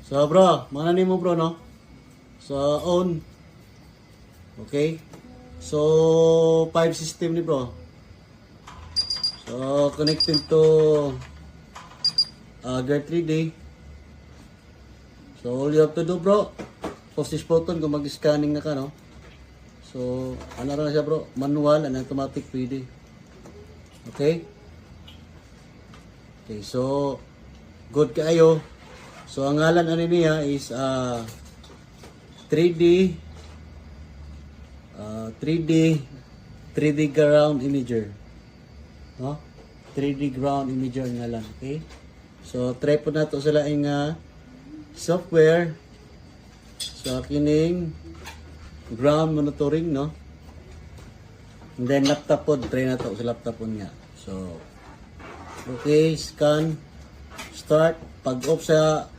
So bro, mana nimo bro no? So on. Okay? So 5 system ni bro. So connected to Gear 3D. So all you have to do bro, post this button kung mag-scanning na ka no. So ano na siya bro, manual and automatic pwede. Okay? Okay, so good kayo. So ang ngalan ano niya is 3D ground imager. No? 3D ground imager nga lang, okay? So try po nato sila ing software sa kining ground monitoring, no? And then laptop po, try nato sa laptop po nga. So okay, scan, start, pag off sa